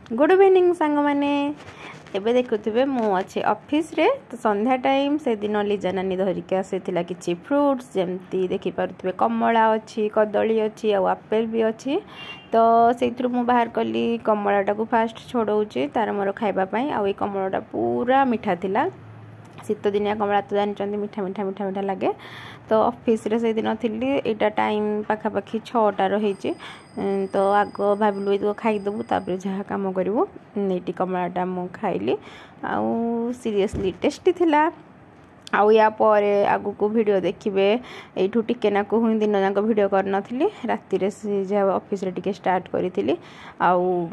good evening सांग मैंने एबे देखुथिबे मु अच्छे ऑफिस रे तो संध्या टाइम से दिन लीजा नानी धरिक आसीथिला किछि फ्रूट्स जेमती देखि पारुथिबे कमला अछि कदली अछि आ एप्पल भी अछि तो सेथुर मु बाहर कली कमलाटा को फास्ट छोड़ौछि तार मोर खाइबा पई आ ए कमलाटा पूरा मीठा थिला शीत दिनिया कमला तो जानते मीठा मीठा मीठा मीठा लगे तो ऑफिस रे से दिन थिली एटा टाइम पाखापाखि 6टा रही तो आग भाविलु ये खाईदेबू तापर जहाँ कम करूँ ये कमलाटा मु खाइली आउ सीरियसली टेस्टी थिला आउ या परे आगु को वीडियो देखिबे एठू टिके ना को दिन जाक वीडियो कर नथिली राति रे जे ऑफिस रे टिके स्टार्ट करिथिली आउ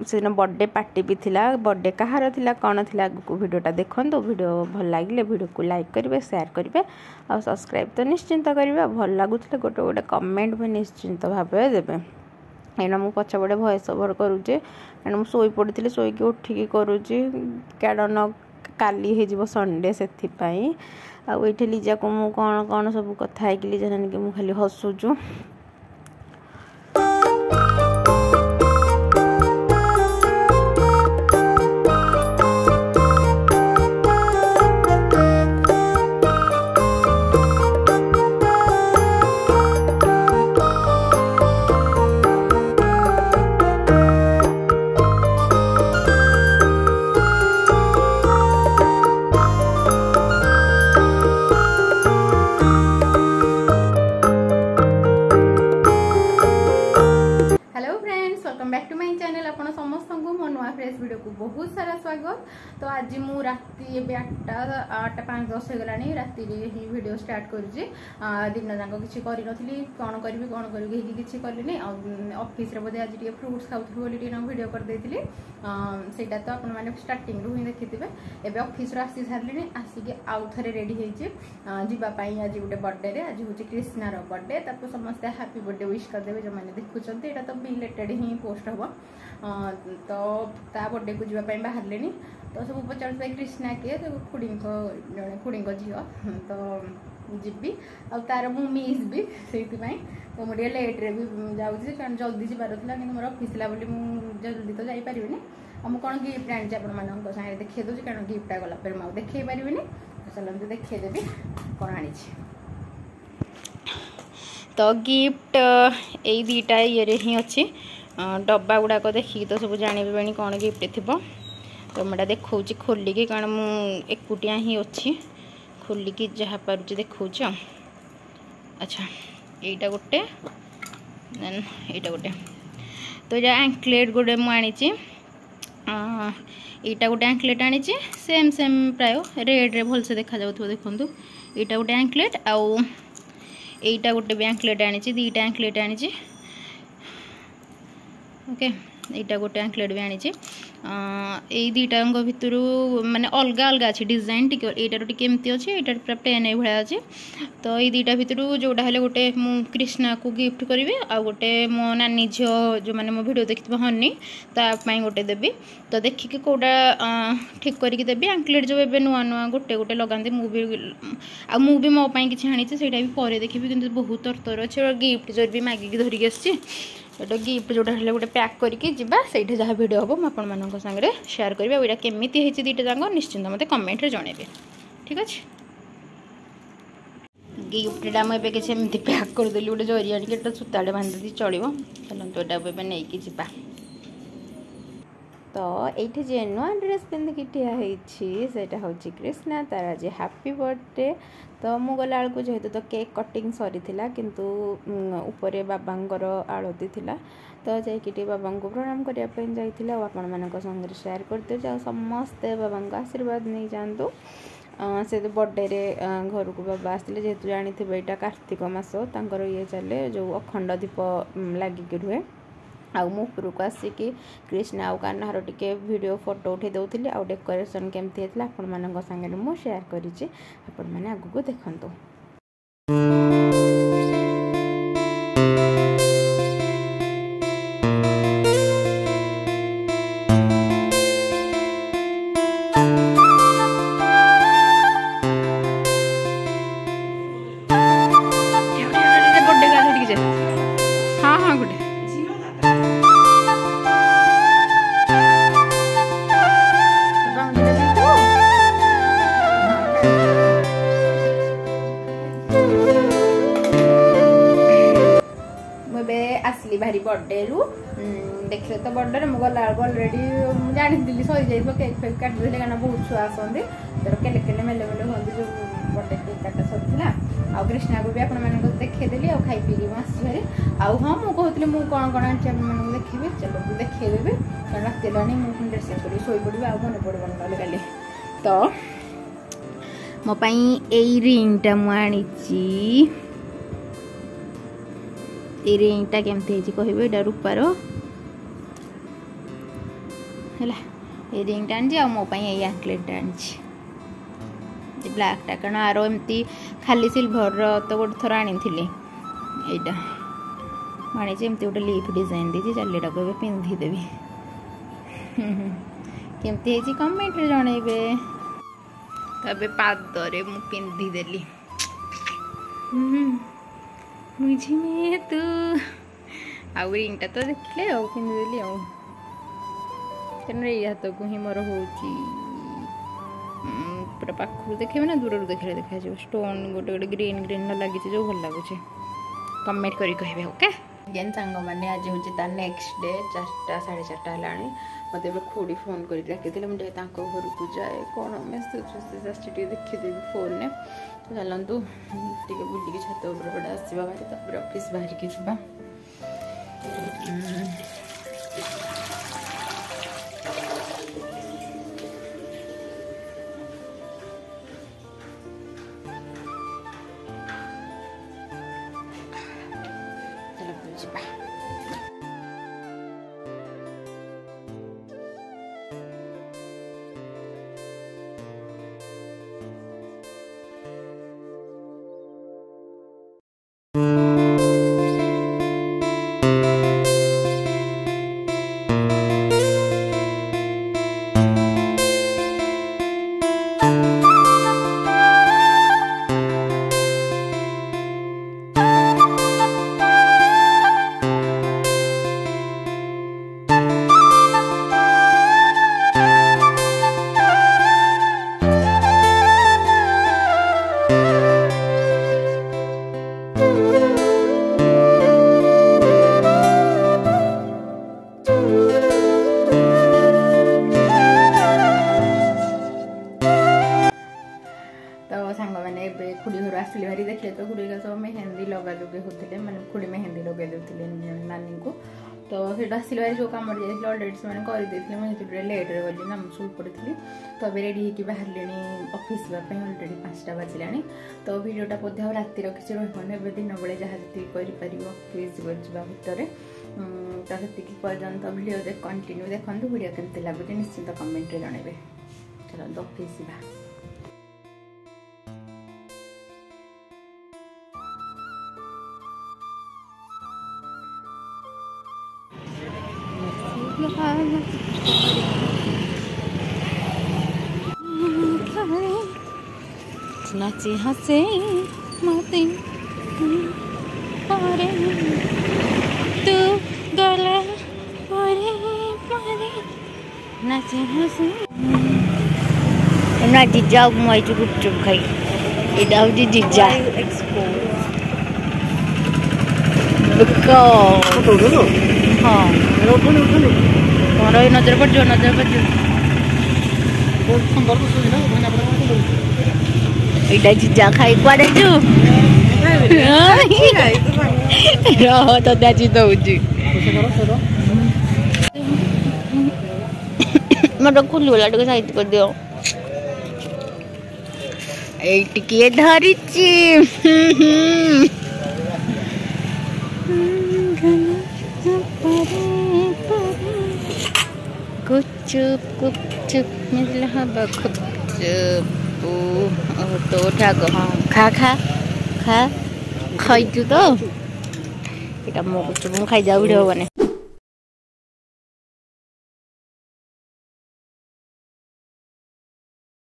से दिन बर्थडे पार्टी भी थिला बर्थडे कहार थिला कोन थिला आगु को वीडियोटा देखंतु वीडियो भल लागिले वीडियो को लाइक करिवे शेयर करिवे आ सब्सक्राइब तो निश्चिंत करिवे भल लागुथले गोटे गोटे कमेंट भी निश्चिंत भाबे देबे एना मु पछबडे वॉइस ओवर करूचे एना मु सोई पड़िथिले सोई के उठिकी करूची कारण काली हे जीवो संडे सेथि पई आ ओइठे लीजा को मु कोन कोन सब कथा है कि लीजा नानी के मु खाली हसुचू फ्रेश वीडियो को बहुत सारा स्वागत तो आज मु राति 8:05-10 हो गलानी राति ही वीडियो स्टार्ट करूची दिन जाक किछि करि नथली कोन करबी किछि करलिनी ऑफिस रे बदे आज टिके फ्रूट्स खाउथि बोली टिके वीडियो कर देथिली सेटा तो आपण माने स्टार्टिंग रु ही देखिथिबे एबे ऑफिस रो आसी सारलिनी आसी के आउ थरे रेडी हेछि जिबा पई आज गुटे बर्थडे रे आज होछि कृष्णा रो बर्थडे ताको समस्त हैप्पी बर्थडे विश कर देबे जो माने देखुचंती एटा तो रिलेटेड ही पोस्ट हबो तो ता बर्थडे को जीवाई बाहर लेनी तो सब पचार कृष्णा किए तो खुड़ी खुड़ी झील तो जीवी आ तार मु मिस भी से तो मुझे लेट रे भी जाऊँगी कारण जल्दी जीवार था कि मोर ऑफिस ला बोली जल्दी तो जापारि आ मुझे कौन गिफ्ट आनी आप सागे देखिए दूसरी कारण गिफ्टा गला फिर मुझे देखे पारि चलते देखदेवी कौन आनी तो गिफ्ट यही दुईटा ये ही अच्छी डब्बा गुड़ाक देखिए तो सब जाने कौन गिफ्ट थी तो मुझे देखा खोलिकी कारण मु एकुटिया ही अच्छी खोलिकी जहाँ पार्टी देखा अच्छा यहीटा गोटे देन यहीटा गोटे तो ये एंकलेट गोटे मुझे यहीटा गोटे एंकलेट आनी सेम सेम प्राय रेड रे भलसे देखा जाउथो देखु यहीटा गोटे एंकलेट आउ यहीटा गोटे भी एंकलेट आनी दुईटा एंकलेट आनी ओके यहीटा गोटे एंकलेट भी आनी यही दुईटा भितर माने अलग अलग अच्छे डिजाइन टी यार टी अच्छे यहाँ पूरा प्लेन ये भाया अच्छे तो ये दुईटा भितर जोटा है गोटे मु कृष्णा को गिफ्ट करी आ गोटे मो नानी झी जो मैंने मो वीडियो देखी हनी तापाई गोटे देवी तो देखिए कौटा ठीक करके देवी एंकलेट जो ए नुआ नुआ गोटे गोटे लगाते मुझे मोपाई किसी आनी से भी पर देखी कि बहुत तरतर अच्छे गिफ्ट जो भी मागिकी धरिकी आसी गोटे गिफ्ट जोटा है गोटे पैक करके जीवा से जहाँ वीडियो हम मुझे सागर शेयर करी यहाँ केमी दुईटा जाक निश्चिंत मत कमेंट जनइबे ठीक अच्छे गिफ्टा मुझे किसी पैक करदेली गोटे जरी आनिक सूताटे बांधी चलो चलते यहाँ नहीं जा तो ये जे नुआ ड्रेस पिंधिकी ठिया हूँ कृष्णा तार आज हैप्पी बर्थडे तो मु गला बेलू जेहेतु तो केक कटिंग सरी किंतु ऊपर बाबांकर आलती थिला तो जाइए बाबा को प्रणाम करने जाइए आपण मान संगे शेयर करते समस्ते बाबा आशीर्वाद नहीं जातु से तो बर्थडे रे घर को बाबा आसते जेहेतु जानी यहाँ कार्तिक मास ये चले जो अखंड दीप लगिक रुहे आउ मु उपरक आसिकी कृष्णा आउ कान्हार टिके वीडियो फोटो उठे दौली आउ डेकोरेशन केमती होता आपण मान सागर मु शेयर करी आपण मैंने आगू देखु हाँ हाँ गुड बर्थडे रु देखिए तो बर्थडे मुझे गला अलरेडी जानी सरी जाइए केक फेक काटी देली क्या बहुत छुआ आसती तर केले केले मेले मेले हमें जो बर्थडे केक काटा सरीला आउ कृष्णा को भी आपण मानक देखीदेली आ खाई पी आसी आउ हाँ मुझे कहती मुझे कौन कौन आनी आप देखिए चलो देखदेवी कारण रात लानी मुझे ड्रेस चेंज कर शोई पड़ी आ मन पड़न कल काली तो मोपाई यही रिंगटा मुझे रिंगटा केमती कहे यहाँ रूपार है ये रिंगटा आनी आ मोपाई यही आंकलेटा आनी ब्लैकटा कारण आर एमती खाली सिल्भर तो गोटे थर आनी यहाँ आनी एमती गोटे लिप डिजाइन दी चल यहाँ पिंधिदेवी केमती कमेंट जनइबे तबे पादरे मु पिंधिदेली मुझे में तू आ रिंगटा तो देखले आ पिंधिदेली आ हाथ को ही मोर हो पूरा पाखु देखे ना दूर देखले देखा स्टोन गोटे गोटे ग्रीन ग्रीन लगी जो भल लगुच कमेंट करी कहे ओके जेन सांग मैंने आज हूँ नेक्स्ट डे 4टा 4:30 है मत खोड़ी फोन कर डाकी मुझे घर को जाए कौन मेसेज देखीदेवी फोन में तो चलतु टे बुलिक छत उपर आसवा बाहर ऑफिस बाहर की जावा खुड़ी घर आसली भारी देखले तो खुड़ी का सब मेहंदी लगा लगे होते मैंने खुड़ी मेहंदी लगे देते नानी को तो सीटा आसली भारी जो कम जाइए अलरेडी से करदे मुझे लेट्रे गली ना शो पड़ी तो अब रेडी होकर बाहर ऑफिस जावाई अलरेडी 5टा बाजिला तो भिडियोटा बोधे रातिर किसी रही दिन बेले जहाँ जी कर ऑफिस जा भितर तो से पर्यंत भिडियो कंटिन्यू देखो भिडियो केमती लगुच निश्चिंत कमेंट जनइबे चलो ऑफिस जा नाची हसे मते पारे तू गले पारे पारे नाची हसे ना जीजा मैं गुपचुप खाई इटा हूँ जीजा हाँ तुम्हारा नजर पड़ जो इटा जीजा खाई कुआडे जो रह तो दाजी दउजी मत खुली वाला टे साइड कर दियो ए टिके धरिची गुपचुप मिल हवा गुपचुप तो उठा को हाँ खा खा खा खाई तो यहाँ मो गुपचुप खाई जाऊ भिडियो बने